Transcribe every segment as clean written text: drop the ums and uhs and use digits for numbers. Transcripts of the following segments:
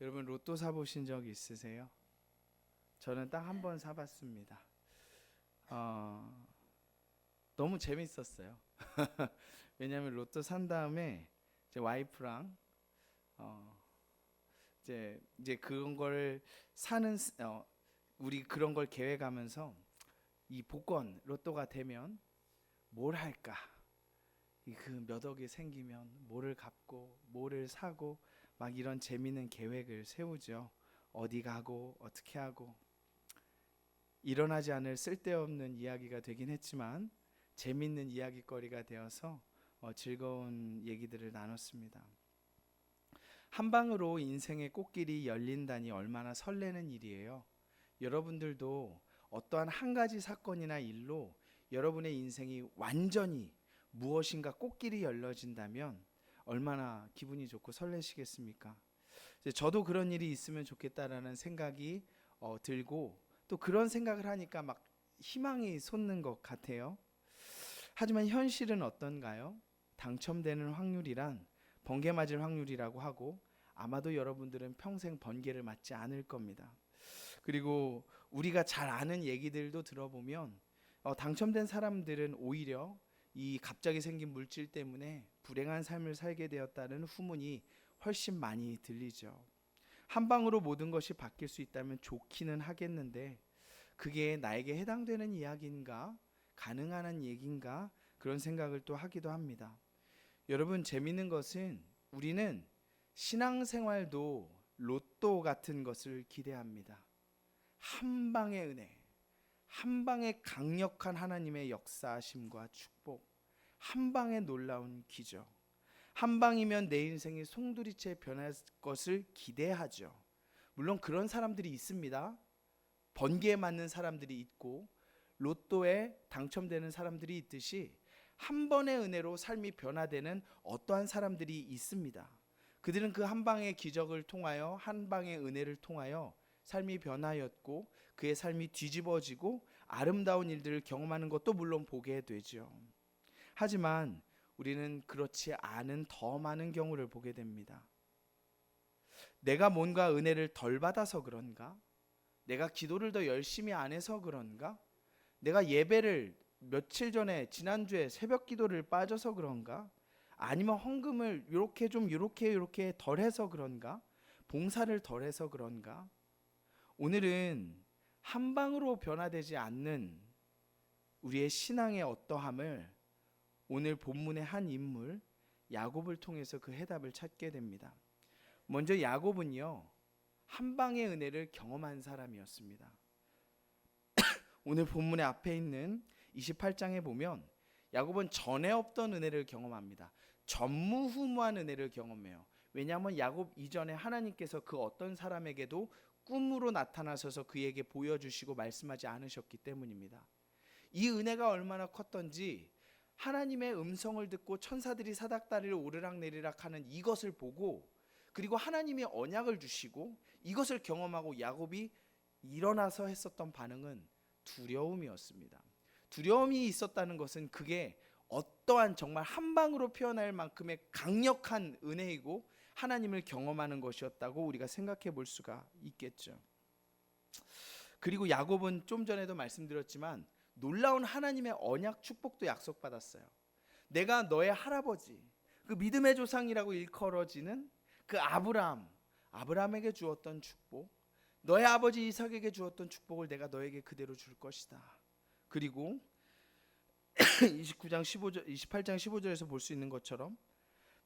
여러분 로또 사보신 적 있으세요? 저는 딱 한 번 사봤습니다. 어, 너무 재밌었어요. 왜냐하면 로또 산 다음에 제 와이프랑 어, 이제 그런 걸 사는 우리 그런 걸 계획하면서 이 복권 로또가 되면 뭘 할까? 그 몇 억이 생기면 뭐를 갚고 뭐를 사고 막 이런 재미있는 계획을 세우죠. 어디 가고 어떻게 하고 일어나지 않을 쓸데없는 이야기가 되긴 했지만 재밌는 이야기거리가 되어서 즐거운 얘기들을 나눴습니다. 한 방으로 인생의 꽃길이 열린다니 얼마나 설레는 일이에요. 여러분들도 어떠한 한 가지 사건이나 일로 여러분의 인생이 완전히 무엇인가 꽃길이 열려진다면 얼마나 기분이 좋고 설레시겠습니까? 저도 그런 일이 있으면 좋겠다라는 생각이 들고 또 그런 생각을 하니까 막 희망이 솟는 것 같아요. 하지만 현실은 어떤가요? 당첨되는 확률이란 번개 맞을 확률이라고 하고 아마도 여러분들은 평생 번개를 맞지 않을 겁니다. 그리고 우리가 잘 아는 얘기들도 들어보면 당첨된 사람들은 오히려 이 갑자기 생긴 물질 때문에 불행한 삶을 살게 되었다는 후문이 훨씬 많이 들리죠. 한 방으로 모든 것이 바뀔 수 있다면 좋기는 하겠는데 그게 나에게 해당되는 이야기인가? 가능한 얘기인가? 그런 생각을 또 하기도 합니다. 여러분 재미있는 것은 우리는 신앙생활도 로또 같은 것을 기대합니다. 한 방의 은혜, 한 방의 강력한 하나님의 역사하심과 축복, 한 방의 놀라운 기적. 한 방이면 내 인생이 송두리째 변할 것을 기대하죠. 물론 그런 사람들이 있습니다. 번개에 맞는 사람들이 있고 로또에 당첨되는 사람들이 있듯이 한 번의 은혜로 삶이 변화되는 어떠한 사람들이 있습니다. 그들은 그 한 방의 기적을 통하여 한 방의 은혜를 통하여 삶이 변하였고 그의 삶이 뒤집어지고 아름다운 일들을 경험하는 것도 물론 보게 되죠. 하지만 우리는 그렇지 않은 더 많은 경우를 보게 됩니다. 내가 뭔가 은혜를 덜 받아서 그런가? 내가 기도를 더 열심히 안 해서 그런가? 내가 예배를 며칠 전에 지난주에 새벽 기도를 빠져서 그런가? 아니면 헌금을 요렇게 덜 해서 그런가? 봉사를 덜 해서 그런가? 오늘은 한 방으로 변화되지 않는 우리의 신앙의 어떠함을 오늘 본문의 한 인물 야곱을 통해서 그 해답을 찾게 됩니다. 먼저 야곱은요, 한 방의 은혜를 경험한 사람이었습니다. 오늘 본문의 앞에 있는 28장에 보면 야곱은 전에 없던 은혜를 경험합니다. 전무후무한 은혜를 경험해요. 왜냐하면 야곱 이전에 하나님께서 그 어떤 사람에게도 꿈으로 나타나셔서 그에게 보여주시고 말씀하지 않으셨기 때문입니다. 이 은혜가 얼마나 컸던지 하나님의 음성을 듣고 천사들이 사닥다리를 오르락내리락 하는 이것을 보고 그리고 하나님이 언약을 주시고 이것을 경험하고 야곱이 일어나서 했었던 반응은 두려움이었습니다. 두려움이 있었다는 것은 그게 어떠한 정말 한 방으로 표현할 만큼의 강력한 은혜이고 하나님을 경험하는 것이었다고 우리가 생각해 볼 수가 있겠죠. 그리고 야곱은 좀 전에도 말씀드렸지만 놀라운 하나님의 언약 축복도 약속받았어요. 내가 너의 할아버지, 그 믿음의 조상이라고 일컬어지는 그 아브라함에게 주었던 축복, 너의 아버지 이삭에게 주었던 축복을 내가 너에게 그대로 줄 것이다. 그리고 28장 15절에서 볼 수 있는 것처럼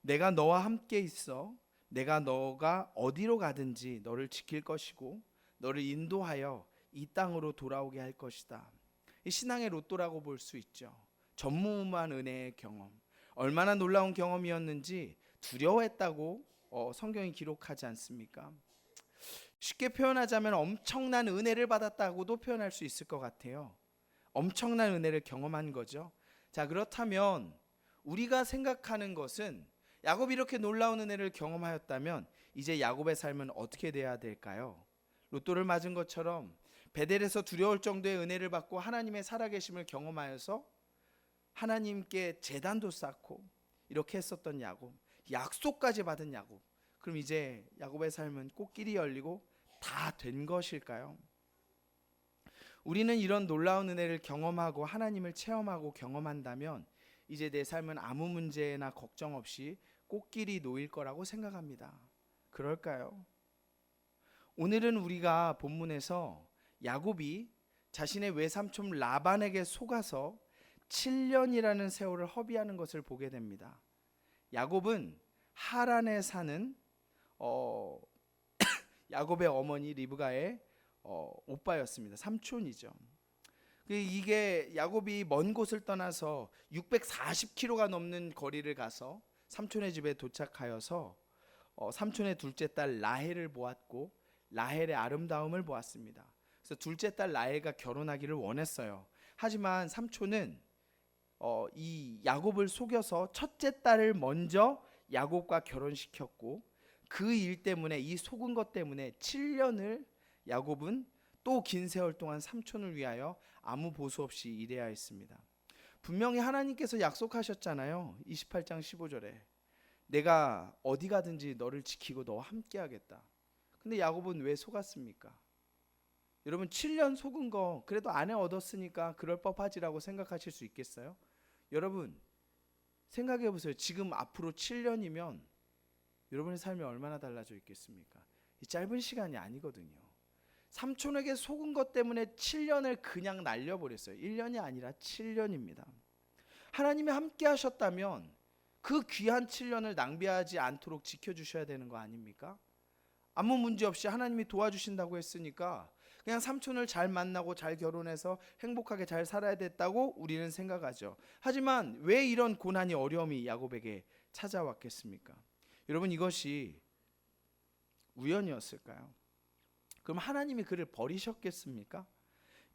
내가 너와 함께 있어 내가 너가 어디로 가든지 너를 지킬 것이고 너를 인도하여 이 땅으로 돌아오게 할 것이다. 이 신앙의 로또라고 볼 수 있죠. 전무후무한 은혜의 경험. 얼마나 놀라운 경험이었는지 두려워했다고 성경이 기록하지 않습니까? 쉽게 표현하자면 엄청난 은혜를 받았다고도 표현할 수 있을 것 같아요. 엄청난 은혜를 경험한 거죠. 자, 그렇다면 우리가 생각하는 것은 야곱이 이렇게 놀라운 은혜를 경험하였다면 이제 야곱의 삶은 어떻게 돼야 될까요? 로또를 맞은 것처럼 베델에서 두려울 정도의 은혜를 받고 하나님의 살아계심을 경험하여서 하나님께 제단도 쌓고 이렇게 했었던 야곱, 약속까지 받은 야곱, 그럼 이제 야곱의 삶은 꽃길이 열리고 다 된 것일까요? 우리는 이런 놀라운 은혜를 경험하고 하나님을 체험하고 경험한다면 이제 내 삶은 아무 문제나 걱정 없이 꽃길이 놓일 거라고 생각합니다. 그럴까요? 오늘은 우리가 본문에서 야곱이 자신의 외삼촌 라반에게 속아서 7년이라는 세월을 허비하는 것을 보게 됩니다. 야곱은 하란에 사는 야곱의 어머니 리브가의 오빠였습니다. 삼촌이죠. 이게 야곱이 먼 곳을 떠나서 640km가 넘는 거리를 가서 삼촌의 집에 도착하여서 삼촌의 둘째 딸 라헬을 보았고 라헬의 아름다움을 보았습니다. 그래서 둘째 딸 라헬과 결혼하기를 원했어요. 하지만 삼촌은 이 야곱을 속여서 첫째 딸을 먼저 야곱과 결혼시켰고 그 일 때문에, 이 속은 것 때문에 7년을 야곱은 또 긴 세월 동안 삼촌을 위하여 아무 보수 없이 일해야 했습니다. 분명히 하나님께서 약속하셨잖아요. 28장 15절에 내가 어디 가든지 너를 지키고 너와 함께 하겠다. 근데 야곱은 왜 속았습니까? 여러분 7년 속은 거 그래도 아내 얻었으니까 그럴 법하지라고 생각하실 수 있겠어요? 여러분 생각해 보세요. 지금 앞으로 7년이면 여러분의 삶이 얼마나 달라져 있겠습니까? 이 짧은 시간이 아니거든요. 삼촌에게 속은 것 때문에 7년을 그냥 날려버렸어요. 1년이 아니라 7년입니다. 하나님이 함께 하셨다면 그 귀한 7년을 낭비하지 않도록 지켜주셔야 되는 거 아닙니까? 아무 문제 없이 하나님이 도와주신다고 했으니까 그냥 삼촌을 잘 만나고 잘 결혼해서 행복하게 잘 살아야 됐다고 우리는 생각하죠. 하지만 왜 이런 고난이 어려움이 야곱에게 찾아왔겠습니까? 여러분 이것이 우연이었을까요? 그럼 하나님이 그를 버리셨겠습니까?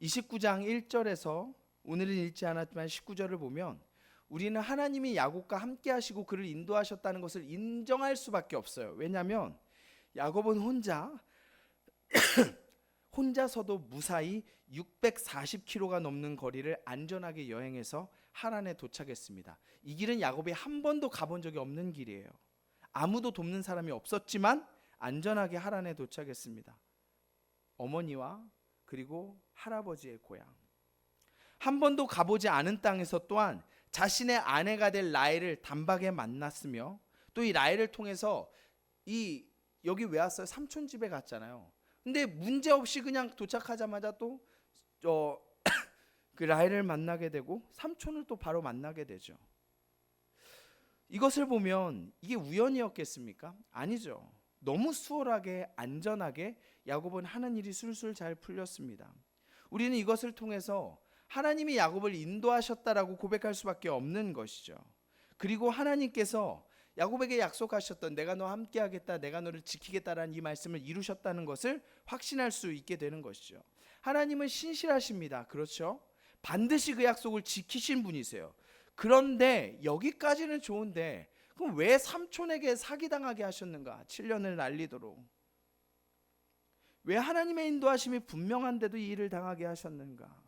29장 1절에서 오늘은 읽지 않았지만 19절을 보면 우리는 하나님이 야곱과 함께 하시고 그를 인도하셨다는 것을 인정할 수밖에 없어요. 왜냐하면 야곱은 혼자서도 무사히 640km가 넘는 거리를 안전하게 여행해서 하란에 도착했습니다. 이 길은 야곱이 한 번도 가본 적이 없는 길이에요. 아무도 돕는 사람이 없었지만 안전하게 하란에 도착했습니다. 어머니와 그리고 할아버지의 고향. 한 번도 가보지 않은 땅에서 또한 자신의 아내가 될 라헬을 단박에 만났으며 또 이 라헬을 통해서 여기 왜 왔어요? 삼촌 집에 갔잖아요. 근데 문제 없이 그냥 도착하자마자 또 그 라헬을 만나게 되고 삼촌을 또 바로 만나게 되죠. 이것을 보면 이게 우연이었겠습니까? 아니죠. 너무 수월하게 안전하게 야곱은 하는 일이 술술 잘 풀렸습니다. 우리는 이것을 통해서 하나님이 야곱을 인도하셨다라고 고백할 수밖에 없는 것이죠. 그리고 하나님께서 야곱에게 약속하셨던 내가 너와 함께 하겠다, 내가 너를 지키겠다라는 이 말씀을 이루셨다는 것을 확신할 수 있게 되는 것이죠. 하나님은 신실하십니다. 그렇죠? 반드시 그 약속을 지키신 분이세요. 그런데 여기까지는 좋은데 그럼 왜 삼촌에게 사기당하게 하셨는가? 7년을 날리도록. 왜 하나님의 인도하심이 분명한데도 이 일을 당하게 하셨는가?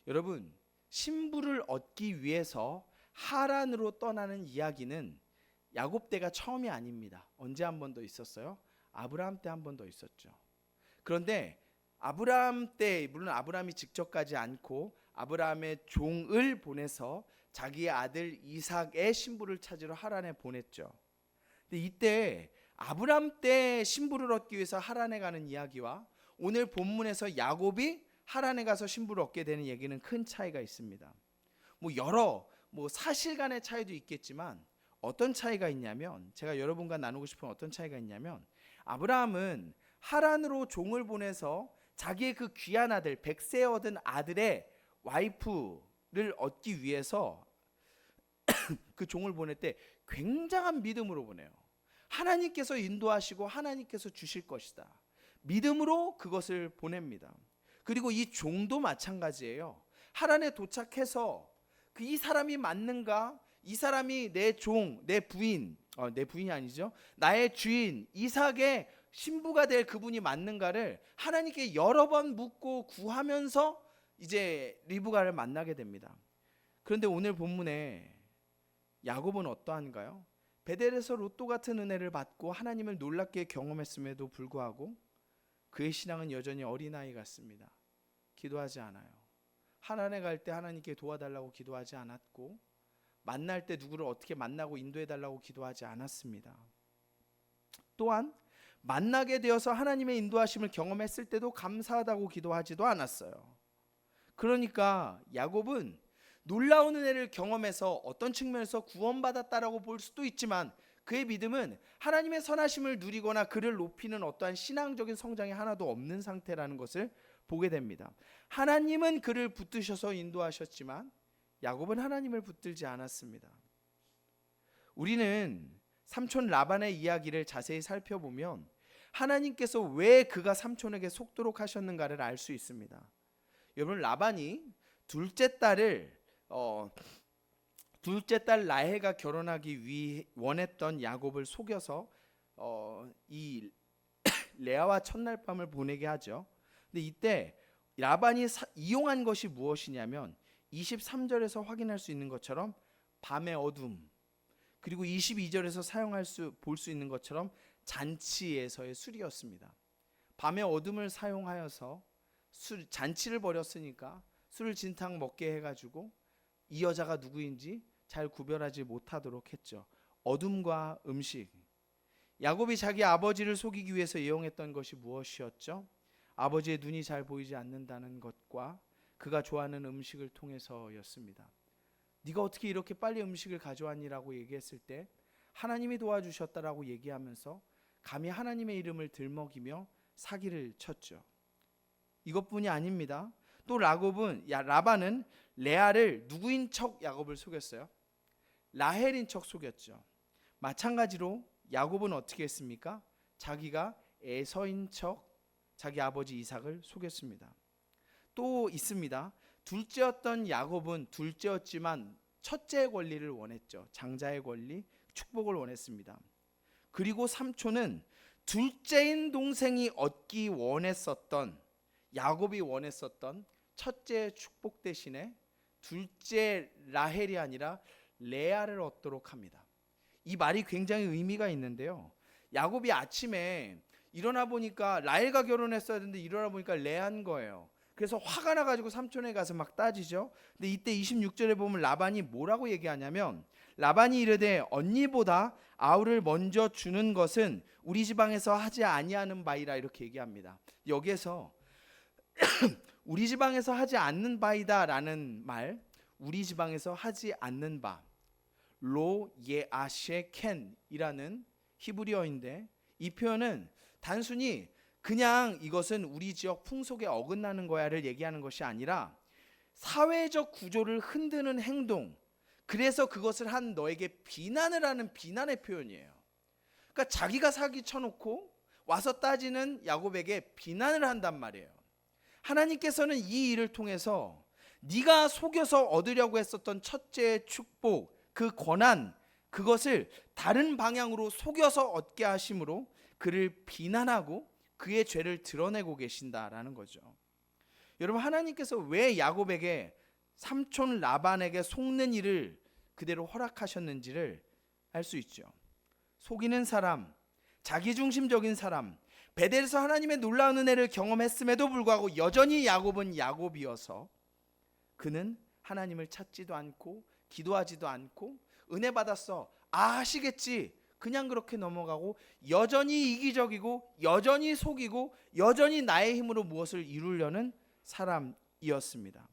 여러분, 신부를 얻기 위해서 하란으로 떠나는 이야기는 야곱 때가 처음이 아닙니다. 언제 한 번 더 있었어요? 아브라함 때 한 번 더 있었죠. 그런데 아브라함 때, 물론 아브라함이 직접 가지 않고 아브라함의 종을 보내서 자기의 아들 이삭의 신부를 찾으러 하란에 보냈죠. 근데 이때 아브라함 때 신부를 얻기 위해서 하란에 가는 이야기와 오늘 본문에서 야곱이 하란에 가서 신부를 얻게 되는 얘기는 큰 차이가 있습니다. 여러 사실간의 차이도 있겠지만 어떤 차이가 있냐면, 제가 여러분과 나누고 싶은 어떤 차이가 있냐면, 아브라함은 하란으로 종을 보내서 자기의 그 귀한 아들, 100세 얻은 아들의 와이프를 얻기 위해서 그 종을 보낼 때 굉장한 믿음으로 보내요. 하나님께서 인도하시고 하나님께서 주실 것이다. 믿음으로 그것을 보냅니다. 그리고 이 종도 마찬가지예요. 하란에 도착해서 이 사람이 맞는가? 이 사람이 내 종, 내 부인, 내 부인이 아니죠. 나의 주인 이삭의 신부가 될 그분이 맞는가를 하나님께 여러 번 묻고 구하면서 이제 리브가를 만나게 됩니다. 그런데 오늘 본문에 야곱은 어떠한가요? 베델에서 로또 같은 은혜를 받고 하나님을 놀랍게 경험했음에도 불구하고 그의 신앙은 여전히 어린아이 같습니다. 기도하지 않아요. 하나님에 갈 때 하나님께 도와달라고 기도하지 않았고, 만날 때 누구를 어떻게 만나고 인도해달라고 기도하지 않았습니다. 또한 만나게 되어서 하나님의 인도하심을 경험했을 때도 감사하다고 기도하지도 않았어요. 그러니까 야곱은 놀라운 은혜를 경험해서 어떤 측면에서 구원받았다라고 볼 수도 있지만, 그의 믿음은 하나님의 선하심을 누리거나 그를 높이는 어떠한 신앙적인 성장이 하나도 없는 상태라는 것을 보게 됩니다. 하나님은 그를 붙드셔서 인도하셨지만 야곱은 하나님을 붙들지 않았습니다. 우리는 삼촌 라반의 이야기를 자세히 살펴보면 하나님께서 왜 그가 삼촌에게 속도록 하셨는가를 알 수 있습니다. 여러분, 라반이 둘째 딸 라헬과 결혼하기 원했던 야곱을 속여서 이 레아와 첫날 밤을 보내게 하죠. 근데 이때 라반이 이용한 것이 무엇이냐면 23절에서 확인할 수 있는 것처럼 밤의 어둠, 그리고 22절에서 볼 수 있는 것처럼 잔치에서의 술이었습니다. 밤의 어둠을 사용하여서 잔치를 벌였으니까 술을 진탕 먹게 해가지고 이 여자가 누구인지 잘 구별하지 못하도록 했죠. 어둠과 음식. 야곱이 자기 아버지를 속이기 위해서 이용했던 것이 무엇이었죠? 아버지의 눈이 잘 보이지 않는다는 것과 그가 좋아하는 음식을 통해서였습니다. 네가 어떻게 이렇게 빨리 음식을 가져왔니라고 얘기했을 때 하나님이 도와주셨다라고 얘기하면서 감히 하나님의 이름을 들먹이며 사기를 쳤죠. 이것뿐이 아닙니다. 또 라반은 레아를 누구인 척 야곱을 속였어요? 라헬인 척 속였죠. 마찬가지로 야곱은 어떻게 했습니까? 자기가 에서인 척 자기 아버지 이삭을 속였습니다. 또 있습니다. 둘째였던 야곱은 둘째였지만 첫째의 권리를 원했죠. 장자의 권리, 축복을 원했습니다. 그리고 삼촌은 둘째인 동생이 얻기 원했었던, 야곱이 원했었던 첫째의 축복 대신에 둘째 라헬이 아니라 레아를 얻도록 합니다. 이 말이 굉장히 의미가 있는데요. 야곱이 아침에 일어나 보니까 라헬과 결혼했어야 되는데 일어나 보니까 레아인 거예요. 그래서 화가 나가지고 삼촌에 가서 막 따지죠. 근데 이때 26절에 보면 라반이 뭐라고 얘기하냐면, 라반이 이르되 언니보다 아우를 먼저 주는 것은 우리 지방에서 하지 아니하는 바이라, 이렇게 얘기합니다. 여기에서 우리 지방에서 하지 않는 바이다 라는 말, 우리 지방에서 하지 않는 바, 로 예아셰 켄이라는 히브리어인데, 이 표현은 단순히 그냥 이것은 우리 지역 풍속에 어긋나는 거야를 얘기하는 것이 아니라 사회적 구조를 흔드는 행동, 그래서 그것을 한 너에게 비난을 하는 비난의 표현이에요. 그러니까 자기가 사기 쳐놓고 와서 따지는 야곱에게 비난을 한단 말이에요. 하나님께서는 이 일을 통해서 네가 속여서 얻으려고 했었던 첫째의 축복, 그 권한, 그것을 다른 방향으로 속여서 얻게 하심으로 그를 비난하고 그의 죄를 드러내고 계신다라는 거죠. 여러분, 하나님께서 왜 야곱에게 삼촌 라반에게 속는 일을 그대로 허락하셨는지를 알 수 있죠. 속이는 사람, 자기중심적인 사람, 베델에서 하나님의 놀라운 은혜를 경험했음에도 불구하고 여전히 야곱은 야곱이어서 그는 하나님을 찾지도 않고 기도하지도 않고 은혜 받았어, 아시겠지, 그냥 그렇게 넘어가고 여전히 이기적이고 여전히 속이고 여전히 나의 힘으로 무엇을 이루려는 사람이었습니다.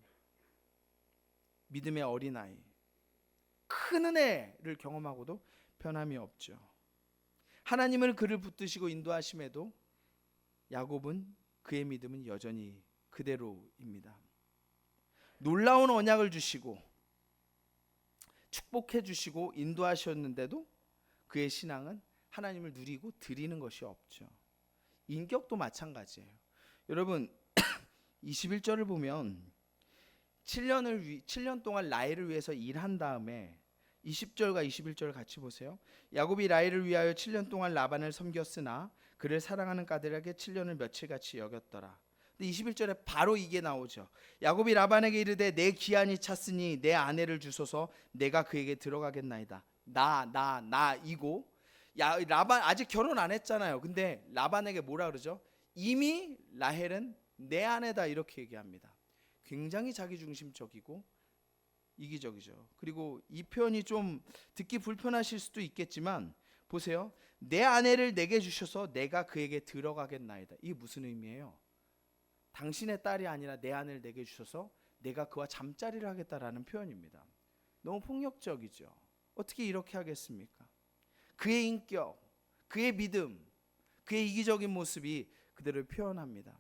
믿음의 어린아이, 큰 은혜를 경험하고도 변함이 없죠. 하나님을 그를 붙드시고 인도하심에도 야곱은, 그의 믿음은 여전히 그대로입니다. 놀라운 언약을 주시고 축복해 주시고 인도하셨는데도 그의 신앙은 하나님을 누리고 드리는 것이 없죠. 인격도 마찬가지예요. 여러분, 21절을 보면 7년 동안 라헬을 위해서 일한 다음에 20절과 21절 같이 보세요. 야곱이 라헬을 위하여 7년 동안 라반을 섬겼으나 그를 사랑하는 까들에게 7년을 며칠같이 여겼더라. 근데 21절에 바로 이게 나오죠. 야곱이 라반에게 이르되 내 기한이 찼으니 내 아내를 주소서, 내가 그에게 들어가겠나이다. 나이고, 라반 아직 결혼 안 했잖아요. 근데 라반에게 뭐라 그러죠? 이미 라헬은 내 아내다, 이렇게 얘기합니다. 굉장히 자기중심적이고 이기적이죠. 그리고 이 표현이 좀 듣기 불편하실 수도 있겠지만 보세요. 내 아내를 내게 주셔서 내가 그에게 들어가겠나이다. 이게 무슨 의미예요? 당신의 딸이 아니라 내 아내를 내게 주셔서 내가 그와 잠자리를 하겠다라는 표현입니다. 너무 폭력적이죠. 어떻게 이렇게 하겠습니까? 그의 인격, 그의 믿음, 그의 이기적인 모습이 그대로 표현합니다.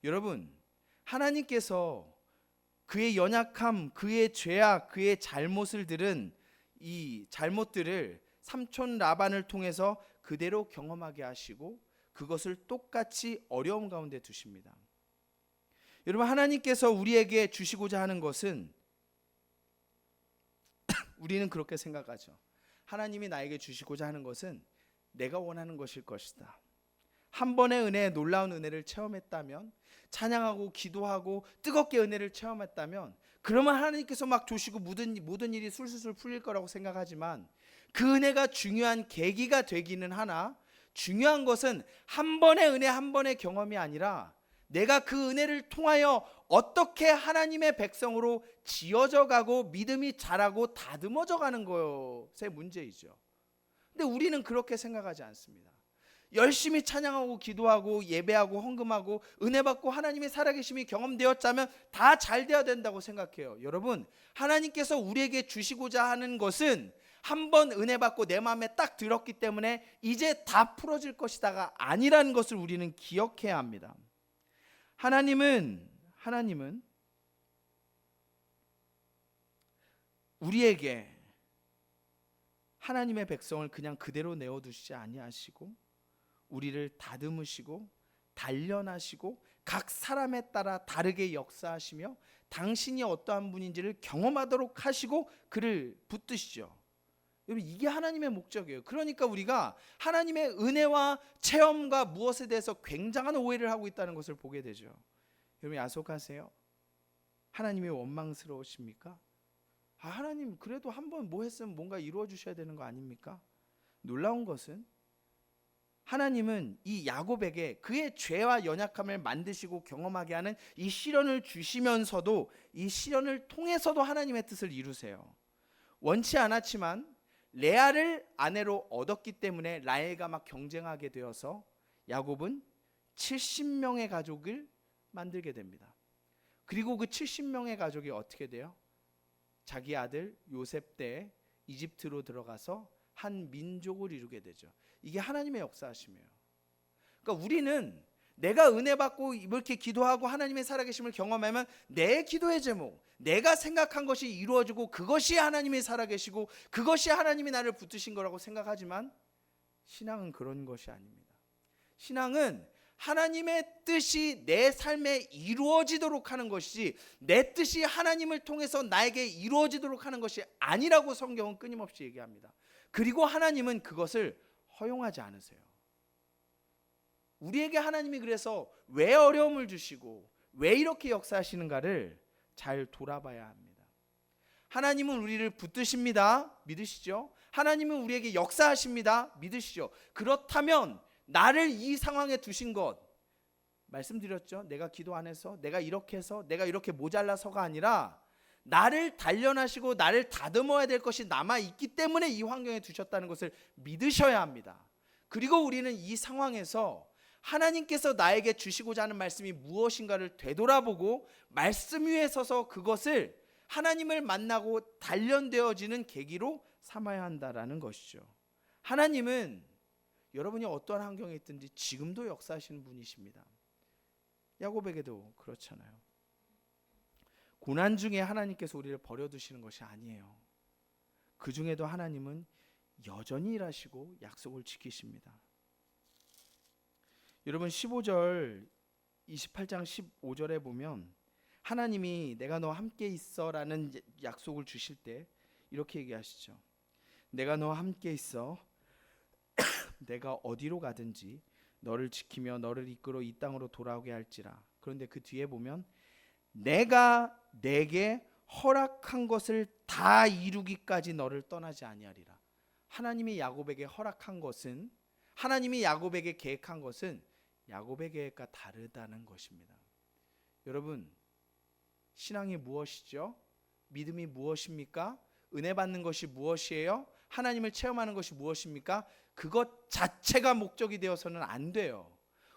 여러분, 하나님께서 그의 연약함, 그의 죄악, 그의 잘못을 들은 이 잘못들을 삼촌 라반을 통해서 그대로 경험하게 하시고 그것을 똑같이 어려움 가운데 두십니다. 여러분, 하나님께서 우리에게 주시고자 하는 것은 우리는 그렇게 생각하죠. 하나님이 나에게 주시고자 하는 것은 내가 원하는 것일 것이다. 한 번의 은혜, 놀라운 은혜를 체험했다면, 찬양하고 기도하고 뜨겁게 은혜를 체험했다면, 그러면 하나님께서 막 주시고 모든 일이 술술술 풀릴 거라고 생각하지만, 그 은혜가 중요한 계기가 되기는 하나, 중요한 것은 한 번의 은혜, 한 번의 경험이 아니라 내가 그 은혜를 통하여 어떻게 하나님의 백성으로 지어져 가고 믿음이 자라고 다듬어져 가는 것의 문제이죠. 근데 우리는 그렇게 생각하지 않습니다. 열심히 찬양하고 기도하고 예배하고 헌금하고 은혜 받고 하나님의 살아계심이 경험되었다면 다 잘 되어야 된다고 생각해요. 여러분, 하나님께서 우리에게 주시고자 하는 것은 한 번 은혜 받고 내 마음에 딱 들었기 때문에 이제 다 풀어질 것이다가 아니라는 것을 우리는 기억해야 합니다. 하나님은 우리에게 하나님의 백성을 그냥 그대로 내어두시지 아니하시고 우리를 다듬으시고 단련하시고 각 사람에 따라 다르게 역사하시며 당신이 어떠한 분인지를 경험하도록 하시고 그를 붙드시죠. 여러분, 이게 하나님의 목적이에요. 그러니까 우리가 하나님의 은혜와 체험과 무엇에 대해서 굉장한 오해를 하고 있다는 것을 보게 되죠. 여러분, 야속하세요? 하나님이 원망스러우십니까? 하나님 그래도 한번 뭐 했으면 뭔가 이루어 주셔야 되는 거 아닙니까? 놀라운 것은 하나님은 이 야곱에게 그의 죄와 연약함을 만드시고 경험하게 하는 이 시련을 주시면서도 이 시련을 통해서도 하나님의 뜻을 이루세요. 원치 않았지만 레아를 아내로 얻었기 때문에 라헬과 막 경쟁하게 되어서 야곱은 70명의 가족을 만들게 됩니다. 그리고 그 70명의 가족이 어떻게 돼요? 자기 아들 요셉 때 이집트로 들어가서 한 민족을 이루게 되죠. 이게 하나님의 역사하심이에요. 그러니까 우리는 내가 은혜 받고 이렇게 기도하고 하나님의 살아계심을 경험하면 내 기도의 제목, 내가 생각한 것이 이루어지고 그것이 하나님이 살아계시고 그것이 하나님이 나를 붙드신 거라고 생각하지만 신앙은 그런 것이 아닙니다. 신앙은 하나님의 뜻이 내 삶에 이루어지도록 하는 것이지 내 뜻이 하나님을 통해서 나에게 이루어지도록 하는 것이 아니라고 성경은 끊임없이 얘기합니다. 그리고 하나님은 그것을 허용하지 않으세요. 우리에게 하나님이 그래서 왜 어려움을 주시고 왜 이렇게 역사하시는가를 잘 돌아봐야 합니다. 하나님은 우리를 붙드십니다. 믿으시죠? 하나님은 우리에게 역사하십니다. 믿으시죠? 그렇다면 나를 이 상황에 두신 것, 말씀드렸죠? 내가 기도 안 해서, 내가 이렇게 해서, 내가 이렇게 모자라서가 아니라 나를 단련하시고 나를 다듬어야 될 것이 남아있기 때문에 이 환경에 두셨다는 것을 믿으셔야 합니다. 그리고 우리는 이 상황에서 하나님께서 나에게 주시고자 하는 말씀이 무엇인가를 되돌아보고 말씀 위에 서서 그것을 하나님을 만나고 단련되어지는 계기로 삼아야 한다라는 것이죠. 하나님은 여러분이 어떠한 환경에 있든지 지금도 역사하시는 분이십니다. 야곱에게도 그렇잖아요. 고난 중에 하나님께서 우리를 버려두시는 것이 아니에요. 그 중에도 하나님은 여전히 일하시고 약속을 지키십니다. 여러분 15절 28장 15절에 보면 하나님이 내가 너와 함께 있어라는 약속을 주실 때 이렇게 얘기하시죠. 내가 너와 함께 있어 내가 어디로 가든지 너를 지키며 너를 이끌어 이 땅으로 돌아오게 할지라. 그런데 그 뒤에 보면 내가 내게 허락한 것을 다 이루기까지 너를 떠나지 아니하리라. 하나님이 야곱에게 허락한 것은, 하나님이 야곱에게 계획한 것은 야곱의 계획과 다르다는 것입니다. 여러분, 신앙이 무엇이죠? 믿음이 무엇입니까? 은혜 받는 것이 무엇이에요? 하나님을 체험하는 것이 무엇입니까? 그것 자체가 목적이 되어서는 안 돼요.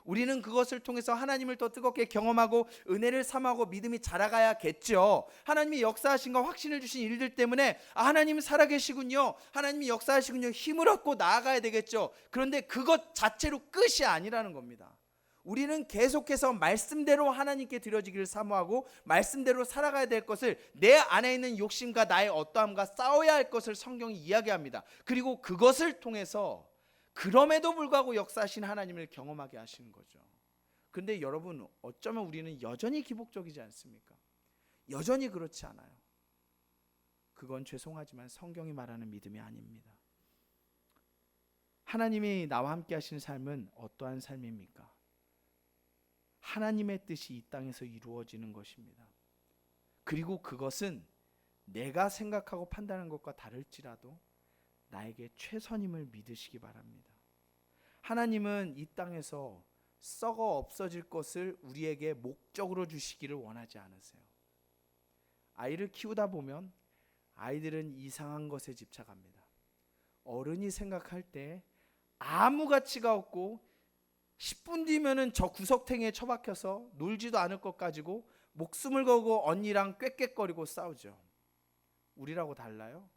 우리는 그것을 통해서 하나님을 더 뜨겁게 경험하고 은혜를 삼하고 믿음이 자라가야겠죠. 하나님이 역사하신 것, 확신을 주신 일들 때문에 하나님은 살아계시군요, 하나님이 역사하시군요, 힘을 얻고 나아가야 되겠죠. 그런데 그것 자체로 끝이 아니라는 겁니다. 우리는 계속해서 말씀대로 하나님께 드려지기를 사모하고 말씀대로 살아가야 될 것을, 내 안에 있는 욕심과 나의 어떠함과 싸워야 할 것을 성경이 이야기합니다. 그리고 그것을 통해서 그럼에도 불구하고 역사하신 하나님을 경험하게 하시는 거죠. 그런데 여러분, 어쩌면 우리는 여전히 기복적이지 않습니까? 여전히 그렇지 않아요. 그건 죄송하지만 성경이 말하는 믿음이 아닙니다. 하나님이 나와 함께 하시는 삶은 어떠한 삶입니까? 하나님의 뜻이 이 땅에서 이루어지는 것입니다. 그리고 그것은 내가 생각하고 판단하는 것과 다를지라도 나에게 최선임을 믿으시기 바랍니다. 하나님은 이 땅에서 썩어 없어질 것을 우리에게 목적으로 주시기를 원하지 않으세요. 아이를 키우다 보면 아이들은 이상한 것에 집착합니다. 어른이 생각할 때 아무 가치가 없고 10분 뒤면은 저 구석탱이에 처박혀서 놀지도 않을 것 가지고 목숨을 걸고 언니랑 꾀꾀거리고 싸우죠. 우리라고 달라요?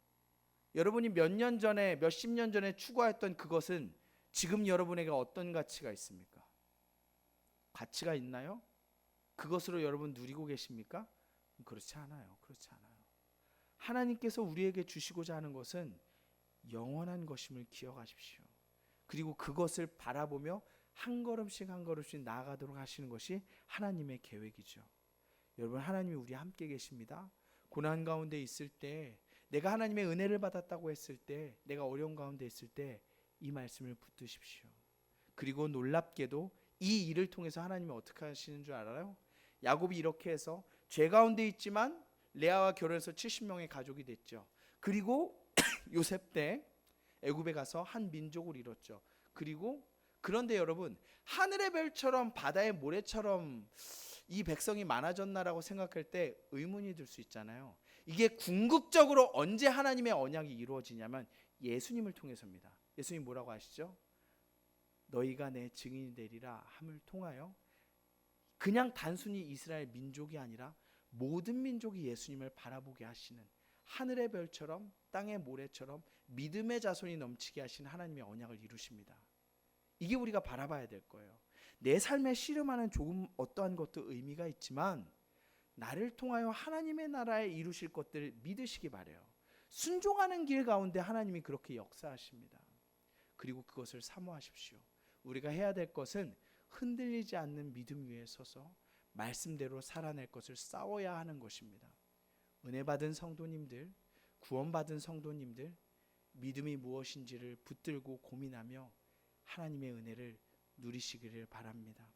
여러분이 몇 년 전에, 몇십 년 전에 추구했던 그것은 지금 여러분에게 어떤 가치가 있습니까? 가치가 있나요? 그것으로 여러분 누리고 계십니까? 그렇지 않아요. 그렇지 않아요. 하나님께서 우리에게 주시고자 하는 것은 영원한 것임을 기억하십시오. 그리고 그것을 바라보며 한 걸음씩 한 걸음씩 나아가도록 하시는 것이 하나님의 계획이죠. 여러분, 하나님이 우리 함께 계십니다. 고난 가운데 있을 때, 내가 하나님의 은혜를 받았다고 했을 때, 내가 어려운 가운데 있을 때 이 말씀을 붙드십시오. 그리고 놀랍게도 이 일을 통해서 하나님이 어떻게 하시는 줄 알아요? 야곱이 이렇게 해서 죄 가운데 있지만 레아와 결혼해서 70명의 가족이 됐죠. 그리고 요셉 때 애굽에 가서 한 민족을 이뤘죠. 그리고 그런데 여러분, 하늘의 별처럼 바다의 모래처럼 이 백성이 많아졌나라고 생각할 때 의문이 들 수 있잖아요. 이게 궁극적으로 언제 하나님의 언약이 이루어지냐면 예수님을 통해서입니다. 예수님 뭐라고 하시죠? 너희가 내 증인이 되리라 함을 통하여, 그냥 단순히 이스라엘 민족이 아니라 모든 민족이 예수님을 바라보게 하시는, 하늘의 별처럼 땅의 모래처럼 믿음의 자손이 넘치게 하신 하나님의 언약을 이루십니다. 이게 우리가 바라봐야 될 거예요. 내 삶에 씨름하는 조금 어떠한 것도 의미가 있지만 나를 통하여 하나님의 나라에 이루실 것들을 믿으시기 바라요. 순종하는 길 가운데 하나님이 그렇게 역사하십니다. 그리고 그것을 사모하십시오. 우리가 해야 될 것은 흔들리지 않는 믿음 위에 서서 말씀대로 살아낼 것을 싸워야 하는 것입니다. 은혜 받은 성도님들, 구원받은 성도님들, 믿음이 무엇인지를 붙들고 고민하며 하나님의 은혜를 누리시기를 바랍니다.